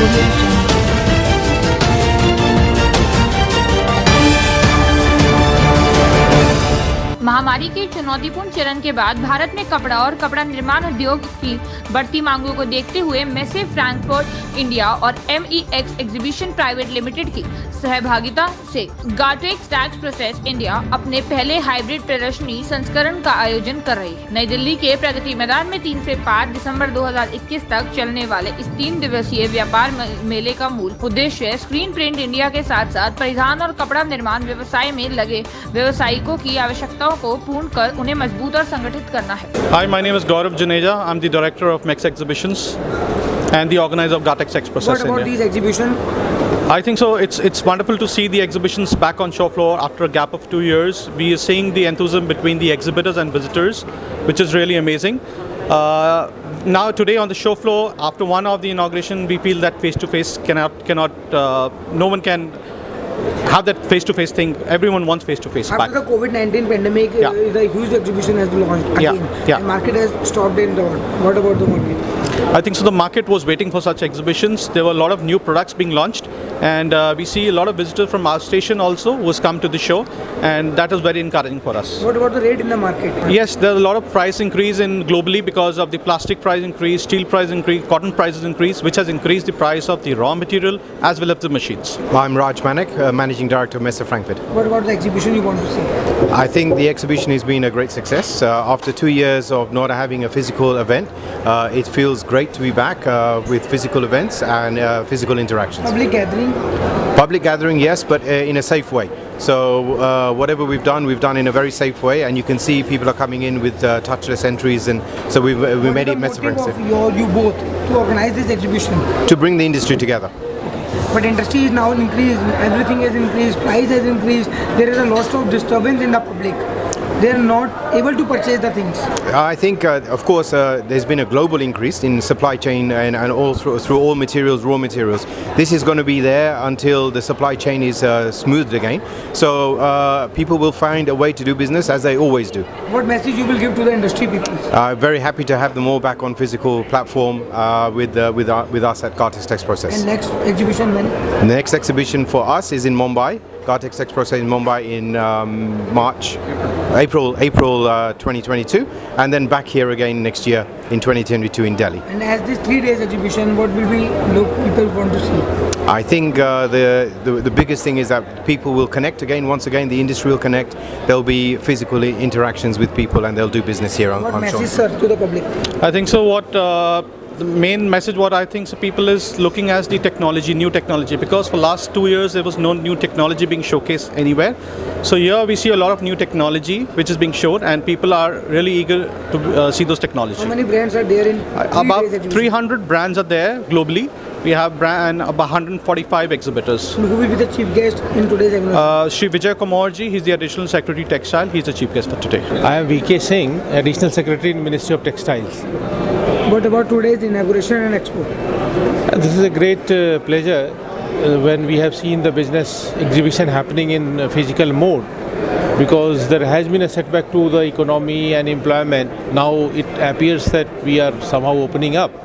audio jungle. महामारी के चुनौतीपूर्ण चरण के बाद भारत में कपड़ा और कपड़ा निर्माण उद्योग की बढ़ती मांगों को देखते हुए मेसे फ्रैंकफर्ट इंडिया और MEX एग्जीबिशन प्राइवेट लिमिटेड की सहभागिता से गाटेक्स टैक्स प्रोसेस इंडिया अपने पहले हाइब्रिड प्रदर्शनी संस्करण का आयोजन कर रही है। नई दिल्ली के प्रगति मैदान में 3 से 5 दिसंबर 2021 तक चलने वाले इस 3 दिवसीय व्यापार मेले का मूल उद्देश्य स्क्रीन प्रिंट इंडिया के साथ साथ परिधान और कपड़ा निर्माण व्यवसाय में लगे व्यवसायिकों की आवश्यकताओं को पूर्ण कर उन्हें मजबूत और संगठित करना है। Hi, my name is Gaurav Juneja. I'm the director of MEX Exhibitions and the organizer of Gatex X Process What about India. these exhibitions? I think so. It's wonderful to see the exhibitions back on show floor after a gap of 2 years. We are seeing the enthusiasm between the exhibitors and visitors, which is really amazing. Now today on the show floor, after one of the inauguration, we feel that face-to-face no one can have that face-to-face thing. Everyone wants face-to-face back. After the COVID-19 pandemic, the huge exhibition has been launched again. Yeah. And market has stopped in down. What about the market? I think so. The market was waiting for such exhibitions. There were a lot of new products being launched, and we see a lot of visitors from our station also who has come to the show, and that is very encouraging for us. What about the rate in the market? Yes, there are a lot of price increase in globally because of the plastic price increase, steel price increase, cotton prices increase, which has increased the price of the raw material as well as the machines. I'm Raj Manik, Managing Director of Messe Frankfurt. What about the exhibition you want to see? I think the exhibition has been a great success. After 2 years of not having a physical event, it feels great to be back with physical events and physical interactions. Public gathering? Public gathering, yes, but in a safe way. So whatever we've done in a very safe way, and you can see people are coming in with touchless entries, and so we made it Messe What is the Frankfurt motive of you both to organize this exhibition? to bring the industry together. But industry is now increased, everything has increased, price has increased, there is a lot of disturbance in the public. They are not able to purchase the things. I think, of course, there's been a global increase in supply chain and all through all materials, raw materials. This is going to be there until the supply chain is smoothed again. So people will find a way to do business as they always do. What message you will give to the industry people? Very happy to have them all back on physical platform with us at Gatex Text Process. And next exhibition when? The next exhibition for us is in Mumbai. Gatex Text Process in Mumbai in April 2022, and then back here again next year in 2022 in Delhi. And as this 3 days exhibition, what will be people want to see? I think the biggest thing is that people will connect again. Once again, the industry will connect. There'll be physical interactions with people, and they'll do business here on What show. message, sir, to the public? I think so. The main message what I think so people is looking as the technology, new technology, because for last 2 years there was no new technology being showcased anywhere. So here we see a lot of new technology which is being showed, and people are really eager to see those technology. How many brands are there in About 3 days exhibition? 300 brands are there globally. We have about 145 exhibitors. Who will be the chief guest in today's exhibition? Shri Vijay Kumarji, he's the Additional Secretary Textile. He's the chief guest for today. I am VK Singh, Additional Secretary in Ministry of Textiles. What about today's inauguration and expo? This is a great pleasure when we have seen the business exhibition happening in physical mode, because there has been a setback to the economy and employment. Now it appears that we are somehow opening up,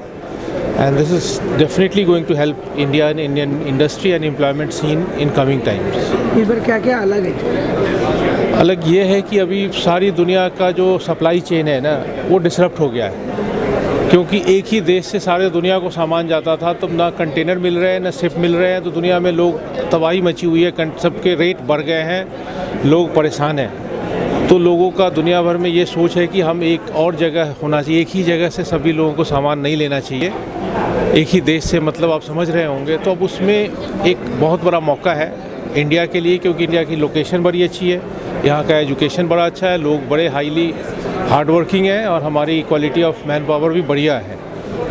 and this is definitely going to help India and Indian industry and employment scene in coming times. इस बार क्या क्या अलग है? अलग ये है कि अभी सारी दुनिया का जो सप्लाई चेन है ना, वो डिसरप्ट हो गया है, क्योंकि एक ही देश से सारे दुनिया को सामान जाता था, तो ना कंटेनर मिल रहे हैं ना शिप मिल रहे हैं, तो दुनिया में लोग तबाही मची हुई है, सबके रेट बढ़ गए हैं, लोग परेशान हैं। तो लोगों का दुनिया भर में ये सोच है कि हम एक और जगह होना चाहिए, एक ही जगह से सभी लोगों को सामान नहीं लेना चाहिए, एक ही देश से, मतलब आप समझ रहे होंगे। तो अब उसमें एक बहुत बड़ा मौका है इंडिया के लिए, क्योंकि इंडिया की लोकेशन बड़ी अच्छी है, यहाँ का एजुकेशन बड़ा अच्छा है, लोग बड़े हाईली हार्ड वर्किंग है, और हमारी क्वालिटी ऑफ मैन पावर भी बढ़िया है।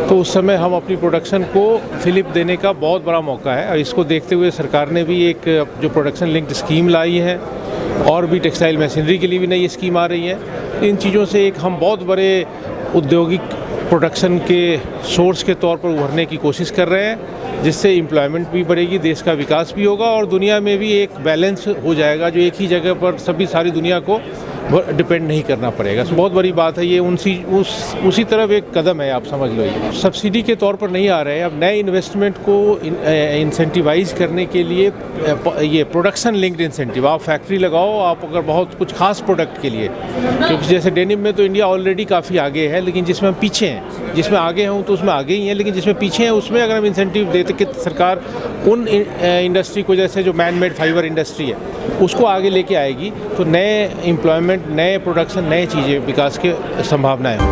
तो उस समय हम अपनी प्रोडक्शन को फिलिप देने का बहुत बड़ा मौका है, और इसको देखते हुए सरकार ने भी एक जो प्रोडक्शन लिंक्ड स्कीम लाई है, और भी टेक्सटाइल मशीनरी के लिए भी नई स्कीम आ रही है। इन चीज़ों से एक हम बहुत बड़े औद्योगिक प्रोडक्शन के सोर्स के तौर पर उभरने की कोशिश कर रहे हैं, जिससे एम्प्लॉयमेंट भी बढ़ेगी, देश का विकास भी होगा, और दुनिया में भी एक बैलेंस हो जाएगा, जो एक ही जगह पर सारी दुनिया को डिपेंड नहीं करना पड़ेगा। बहुत बड़ी बात है ये, उसी तरफ एक कदम है, आप समझ लो। ये सब्सिडी के तौर पर नहीं आ रहे हैं। अब नए इन्वेस्टमेंट को इंसेंटिवाइज करने के लिए ये प्रोडक्शन लिंक्ड इंसेंटिव, आप फैक्ट्री लगाओ, आप अगर बहुत कुछ खास प्रोडक्ट के लिए, क्योंकि जैसे डेनिम में तो इंडिया ऑलरेडी काफ़ी आगे है, लेकिन जिसमें हम पीछे हैं, जिसमें आगे हूँ तो उसमें आगे ही हैं, लेकिन जिसमें पीछे हैं उसमें अगर हम इंसेंटिव देते कि सरकार उन इंडस्ट्री को, जैसे जो मैन मेड फाइबर इंडस्ट्री है, उसको आगे लेके आएगी, तो नए एम्प्लॉयमेंट, नए प्रोडक्शन, नए चीज़ें विकास की संभावनाएं हैं।